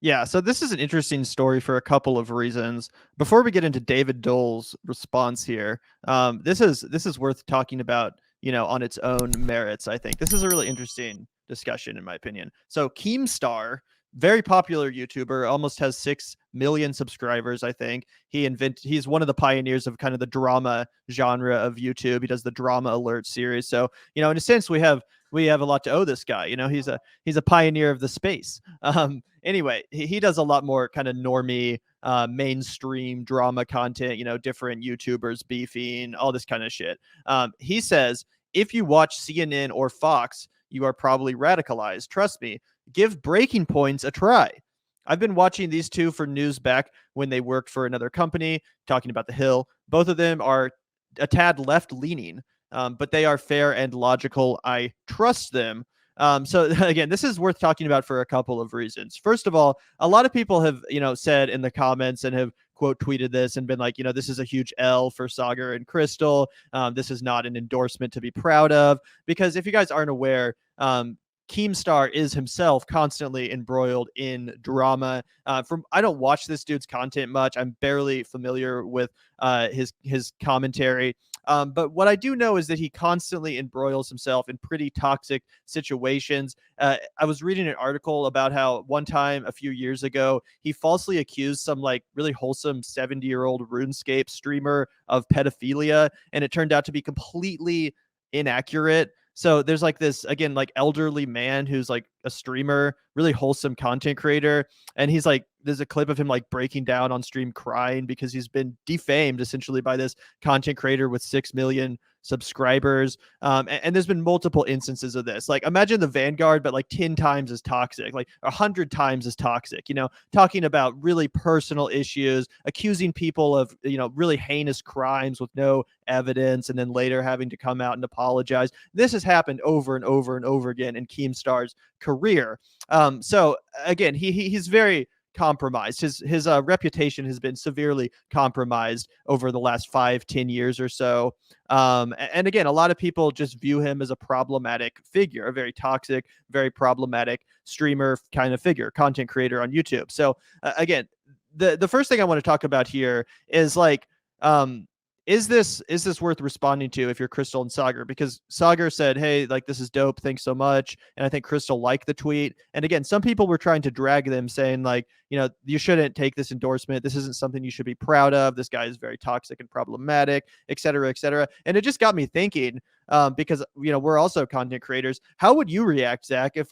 Yeah, so this is an interesting story for a couple of reasons. Before we get into David Doel's response here, this is worth talking about, on its own merits. I think this is a really interesting discussion, in my opinion. So Keemstar, very popular YouTuber, almost has 6 million subscribers. I think he's one of the pioneers of kind of the drama genre of YouTube. He does the drama alert series. So in a sense, we have a lot to owe this guy. He's a pioneer of the space. Anyway, he does a lot more kind of normie, mainstream drama content, different YouTubers beefing, all this kind of shit. He says, if you watch CNN or Fox, you are probably radicalized. Trust me, give Breaking Points a try. I've been watching these two for news back when they worked for another company, talking about The Hill. Both of them are a tad left leaning, but they are fair and logical. I trust them. So again, this is worth talking about for a couple of reasons. First of all, a lot of people have, said in the comments and have quote tweeted this and been like, this is a huge L for Saagar and Krystal. This is not an endorsement to be proud of, because if you guys aren't aware, Keemstar is himself constantly embroiled in drama. I don't watch this dude's content much. I'm barely familiar with his commentary. But what I do know is that he constantly embroils himself in pretty toxic situations. I was reading an article about how one time a few years ago, he falsely accused some like really wholesome 70-year-old RuneScape streamer of pedophilia, and it turned out to be completely inaccurate. So there's like this, again, like elderly man who's like a streamer, really wholesome content creator. And he's like, there's a clip of him like breaking down on stream crying because he's been defamed essentially by this content creator with 6 million subscribers. And there's been multiple instances of this. Like imagine the Vanguard, but like 10 times as toxic, like 100 times as toxic, talking about really personal issues, accusing people of, really heinous crimes with no evidence, and then later having to come out and apologize. This has happened over and over and over again in Keemstar's career. So again, he's very compromised. His reputation has been severely compromised over the last 5-10 years or so. And again, a lot of people just view him as a problematic figure, a very toxic, very problematic streamer kind of figure, content creator on YouTube. So again, the first thing I want to talk about here is like, is this worth responding to if you're Krystal and Saagar? Because Saagar said, hey, like, this is dope, thanks so much. And I think Krystal liked the tweet. And again, some people were trying to drag them, saying like, you shouldn't take this endorsement. This isn't something you should be proud of. This guy is very toxic and problematic, et cetera, et cetera. And it just got me thinking, because, we're also content creators. How would you react, Zach, if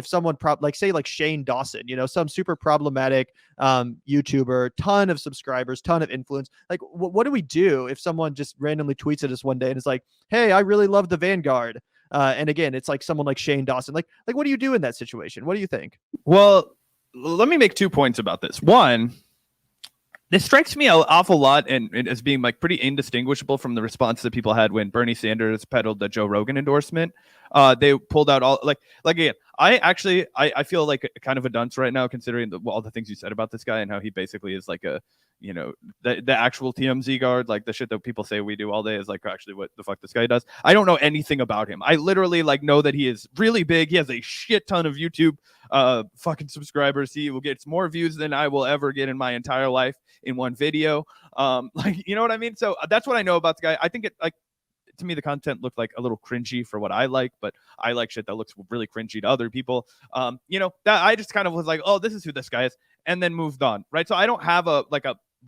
someone say like Shane Dawson, some super problematic YouTuber, ton of subscribers, ton of influence. Like, what do we do if someone just randomly tweets at us one day and is like, hey, I really love the Vanguard? And again, it's like someone like Shane Dawson. Like what do you do in that situation? What do you think? Well, let me make 2 points about this. One, this strikes me an awful lot and as being like pretty indistinguishable from the response that people had when Bernie Sanders peddled the Joe Rogan endorsement. They pulled out all like again. I feel like kind of a dunce right now, considering all the things you said about this guy and how he basically is like a, the actual TMZ guard, like the shit that people say we do all day is like actually what the fuck this guy does. I don't know anything about him. I literally like know that he is really big. He has a shit ton of YouTube fucking subscribers. He will get more views than I will ever get in my entire life in one video. Like, you know what I mean? So that's what I know about the guy. I think it like, to me, the content looked like a little cringy for what I like, but I like shit that looks really cringy to other people. That I just kind of was like, oh, this is who this guy is, and then moved on, right? So I don't have a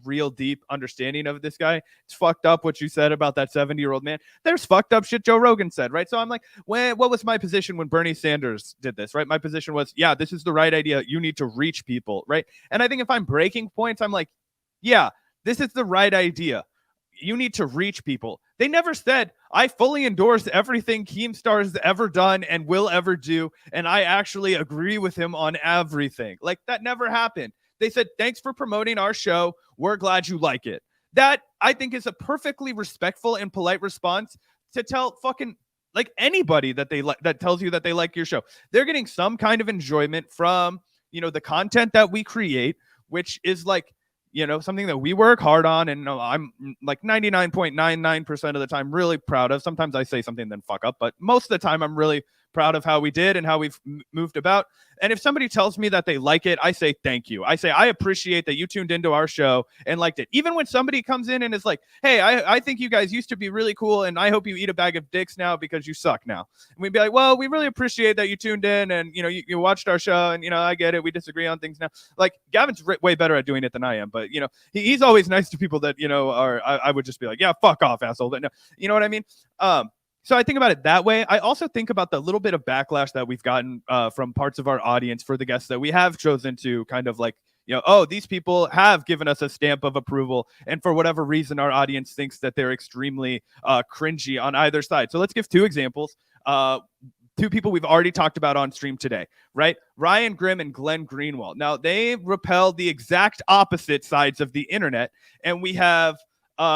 real deep understanding of this guy. It's fucked up what you said about that 70-year-old man. There's fucked up shit Joe Rogan said, right? So I'm like, what was my position when Bernie Sanders did this, right? My position was, yeah, this is the right idea. You need to reach people, right? And I think if I'm breaking points, I'm like, yeah, this is the right idea. You need to reach people. They never said, I fully endorse everything Keemstar has ever done and will ever do, and I actually agree with him on everything. Like, that never happened. They said, thanks for promoting our show. We're glad you like it. That, I think, is a perfectly respectful and polite response to tell fucking like anybody that they like, that tells you that they like your show. They're getting some kind of enjoyment from, the content that we create, which is like, something that we work hard on, and I'm like 99.99% of the time really proud of. Sometimes I say something then fuck up, but most of the time I'm really proud of how we did and how we've moved about. And if somebody tells me that they like it, I say thank you. I say I appreciate that you tuned into our show and liked it. Even when somebody comes in and is like, hey, I think you guys used to be really cool, and I hope you eat a bag of dicks now because you suck now. And we'd be like, well, we really appreciate that you tuned in and, you know, you watched our show, and, you know, I get it. We disagree on things now. Like, Gavin's way better at doing it than I am, but, you know, he's always nice to people that, you know, I would just be like, yeah, fuck off, asshole. But no, you know what I mean? So I think about it that way. I also think about the little bit of backlash that we've gotten from parts of our audience for the guests that we have chosen to kind of like, you know, oh, these people have given us a stamp of approval, and for whatever reason, our audience thinks that they're extremely cringy on either side. So let's give two examples. Two people we've already talked about on stream today, right? Ryan Grimm and Glenn Greenwald. Now, they repel the exact opposite sides of the internet, and we have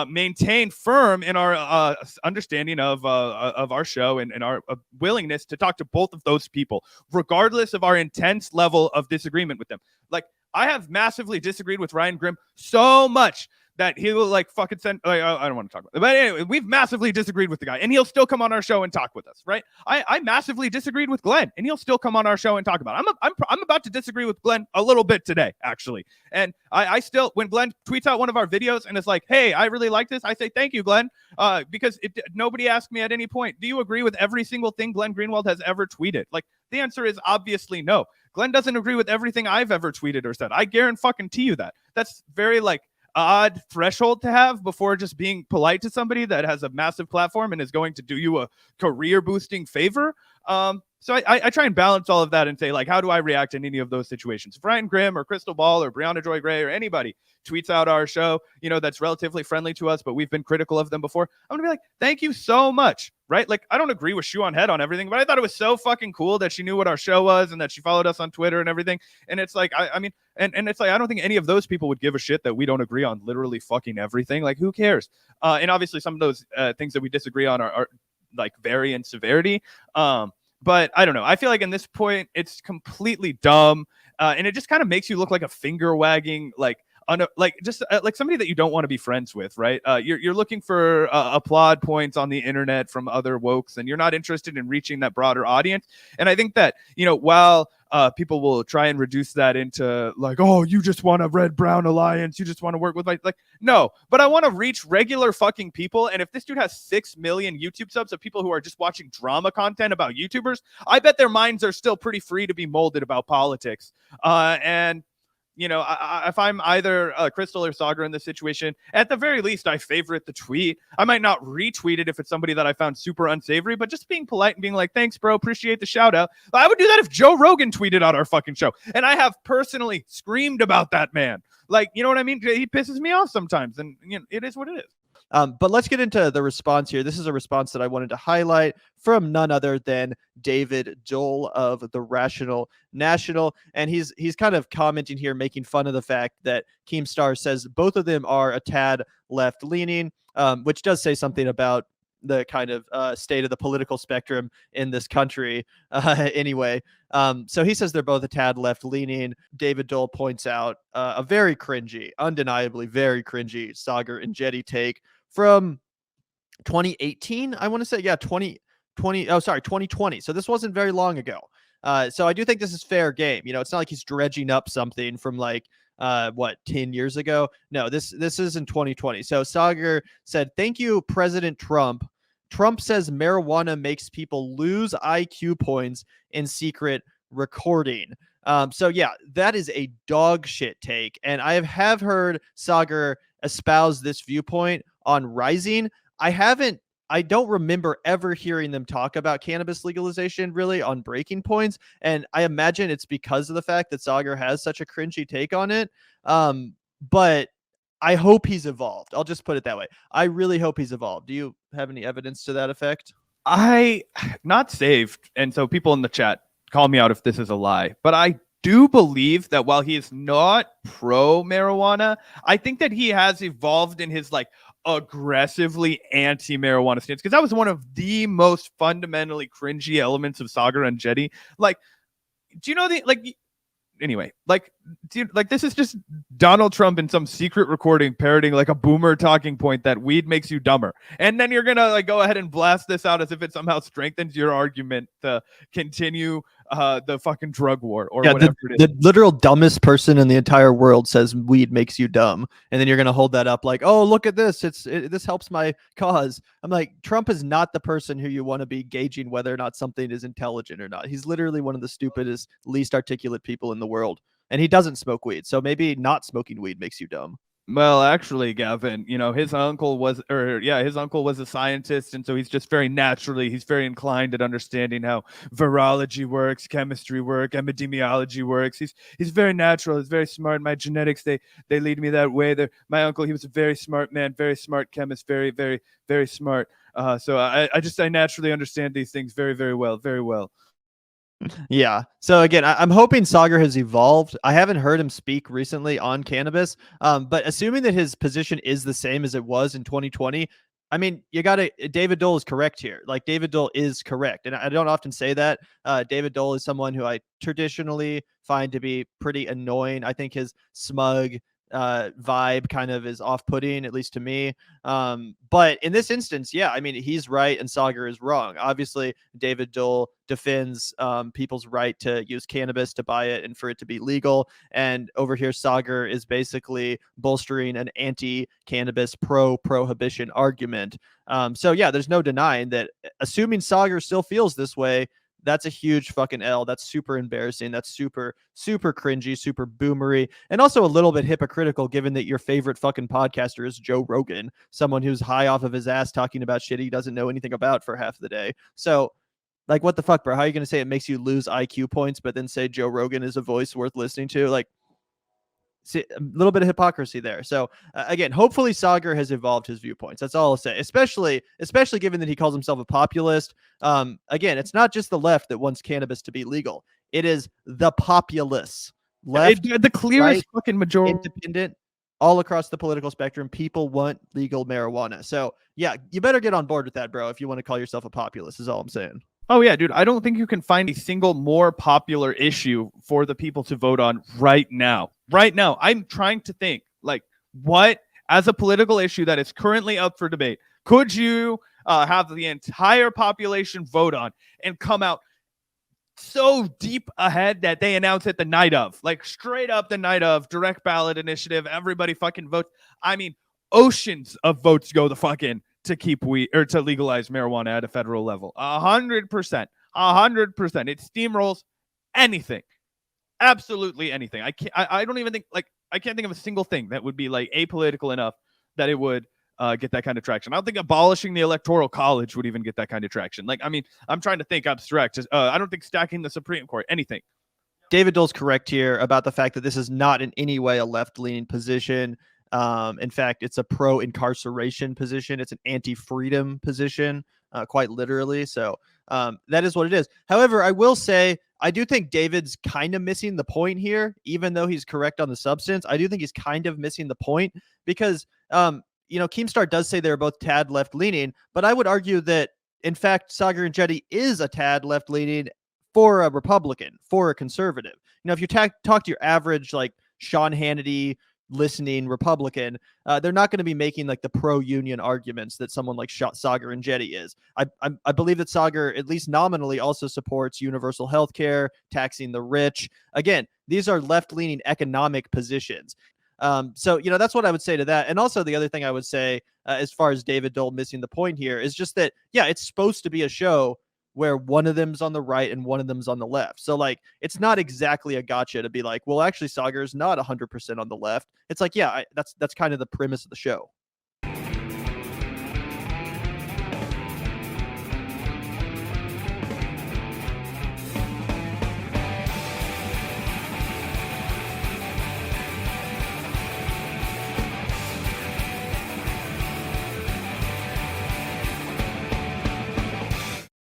maintained firm in our understanding of our show and our willingness to talk to both of those people, regardless of our intense level of disagreement with them. Like, I have massively disagreed with Ryan Grimm so much that he will like fucking send. Like, I don't want to talk about it, but anyway, we've massively disagreed with the guy, and he'll still come on our show and talk with us, right? I massively disagreed with Glenn, and he'll still come on our show and talk about it. I'm about to disagree with Glenn a little bit today, actually, and I still, when Glenn tweets out one of our videos and it's like, hey, I really like this, I say thank you, Glenn, because nobody asked me at any point, do you agree with every single thing Glenn Greenwald has ever tweeted? Like, the answer is obviously no. Glenn doesn't agree with everything I've ever tweeted or said. I guarantee you that. That's very like odd threshold to have before just being polite to somebody that has a massive platform and is going to do you a career boosting favor. So I try and balance all of that and say, like, how do I react in any of those situations? If Ryan Grimm or Krystal Ball or Brianna Joy Gray or anybody tweets out our show, you know, that's relatively friendly to us, but we've been critical of them before, I'm gonna be like, thank you so much, right? Like, I don't agree with Shoe on Head on everything, but I thought it was so fucking cool that she knew what our show was and that she followed us on Twitter and everything. And it's like, I mean, and it's like, I don't think any of those people would give a shit that we don't agree on literally fucking everything. Like, who cares? And obviously some of those things that we disagree on are like vary in severity. But I don't know. I feel like in this point, it's completely dumb. And it just kind of makes you look like a finger wagging, like somebody that you don't want to be friends with, right? You're looking for applaud points on the internet from other wokes, and you're not interested in reaching that broader audience. And I think that, you know, while people will try and reduce that into like, oh, you just want a red-brown alliance, you just want to work with like no, but I want to reach regular fucking people. And if this dude has 6 million YouTube subs of people who are just watching drama content about YouTubers, I bet their minds are still pretty free to be molded about politics. And you know, if I'm either Krystal or Saagar in this situation, at the very least, I favorite the tweet. I might not retweet it if it's somebody that I found super unsavory, but just being polite and being like, thanks, bro, appreciate the shout out. I would do that if Joe Rogan tweeted out our fucking show. And I have personally screamed about that man. Like, you know what I mean? He pisses me off sometimes, and you know, it is what it is. But let's get into the response here. This is a response that I wanted to highlight from none other than David Doel of The Rational National. And he's kind of commenting here, making fun of the fact that Keemstar says both of them are a tad left-leaning, which does say something about the kind of state of the political spectrum in this country anyway. So he says they're both a tad left-leaning. David Doel points out a very cringy, undeniably very cringy Saagar Enjeti take from 2018, I want to say. Yeah, 2020. So this wasn't very long ago. So I do think this is fair game. You know, it's not like he's dredging up something from like 10 years ago. No, this is in 2020. So Saagar said, thank you, President Trump. Trump says marijuana makes people lose IQ points in secret recording. So yeah, that is a dog shit take. And I have heard Saagar espouse this viewpoint on Rising. I don't remember ever hearing them talk about cannabis legalization really on Breaking Points. And I imagine it's because of the fact that Saagar has such a cringy take on it. But I hope he's evolved. I'll just put it that way. I really hope he's evolved. Do you have any evidence to that effect? Not saved. And so people in the chat, call me out if this is a lie, but I do believe that while he is not pro marijuana, I think that he has evolved in his like aggressively anti-marijuana stance, because that was one of the most fundamentally cringy elements of Saagar Enjeti. Like, do you know anyway, like, dude, like this is just Donald Trump in some secret recording parroting like a boomer talking point that weed makes you dumber, and then you're gonna like go ahead and blast this out as if it somehow strengthens your argument to continue the fucking drug war or whatever it is. The literal dumbest person in the entire world says weed makes you dumb, and then you're gonna hold that up like, oh, look at this, this helps my cause. I'm like, Trump is not the person who you want to be gauging whether or not something is intelligent or not. He's literally one of the stupidest, least articulate people in the world, and he doesn't smoke weed, so maybe not smoking weed makes you dumb. Well, actually, Gavin, his uncle was a scientist, and so he's just he's very inclined at understanding how virology works, chemistry works, epidemiology works. He's very natural. He's very smart. My genetics, they lead me that way. My uncle, he was a very smart man, very smart chemist, very, very, very smart. So I naturally understand these things very, very well, very well. Yeah. So again, I'm hoping Saagar has evolved. I haven't heard him speak recently on cannabis, but assuming that his position is the same as it was in 2020, I mean, David Doel is correct here. Like, David Doel is correct. And I don't often say that. David Doel is someone who I traditionally find to be pretty annoying. I think his smug vibe kind of is off-putting, at least to me. But in this instance, yeah, I mean, he's right and Saagar is wrong. Obviously, David Doel defends people's right to use cannabis, to buy it, and for it to be legal. And over here, Saagar is basically bolstering an anti-cannabis, pro-prohibition argument. So yeah, there's no denying that. Assuming Saagar still feels this way, that's a huge fucking L. That's super embarrassing. That's super, super cringy, super boomery, and also a little bit hypocritical given that your favorite fucking podcaster is Joe Rogan, someone who's high off of his ass talking about shit he doesn't know anything about for half the day. So, like, what the fuck, bro? How are you going to say it makes you lose IQ points, but then say Joe Rogan is a voice worth listening to? Like, see, a little bit of hypocrisy there. So again, hopefully Saagar has evolved his viewpoints. That's all I'll say. Especially given that he calls himself a populist. Again, it's not just the left that wants cannabis to be legal. It is the populace. Left, the clearest right, fucking majority, independent, all across the political spectrum. People want legal marijuana. So yeah, you better get on board with that, bro. If you want to call yourself a populist, is all I'm saying. Oh, yeah, dude. I don't think you can find a single more popular issue for the people to vote on right now. Right now, I'm trying to think, like, what, as a political issue that is currently up for debate, could you have the entire population vote on and come out so deep ahead that they announce it the night of? Like, straight up the night of, direct ballot initiative, everybody fucking votes. I mean, oceans of votes go the fuck in to keep weed or to legalize marijuana at a federal level. 100%. 100%. It steamrolls anything. Absolutely anything. I don't even think, like, I can't think of a single thing that would be like apolitical enough that it would get that kind of traction. I don't think abolishing the electoral college would even get that kind of traction. Like, I mean, I'm trying to think abstract. I don't think stacking the Supreme Court, anything. David Doel's correct here about the fact that this is not in any way a left-leaning position. In fact, it's a pro-incarceration position. It's an anti-freedom position, quite literally. So that is what it is. However, I will say, I do think David's kind of missing the point here, even though he's correct on the substance. I do think he's kind of missing the point because, Keemstar does say they're both tad left-leaning, but I would argue that, in fact, Saagar Enjeti is a tad left-leaning for a Republican, for a conservative. If you talk to your average, like, Sean Hannity listening Republican, they're not going to be making like the pro-union arguments that someone like Saagar Enjeti is. I believe that Saagar, at least nominally, also supports universal health care, taxing the rich. Again, these are left-leaning economic positions. So that's what I would say to that. And also the other thing I would say, as far as David Doel missing the point here, is just that, yeah, it's supposed to be a show where one of them's on the right and one of them's on the left. So, like, it's not exactly a gotcha to be like, well, actually, Saagar's not 100% on the left. It's like, yeah, that's kind of the premise of the show.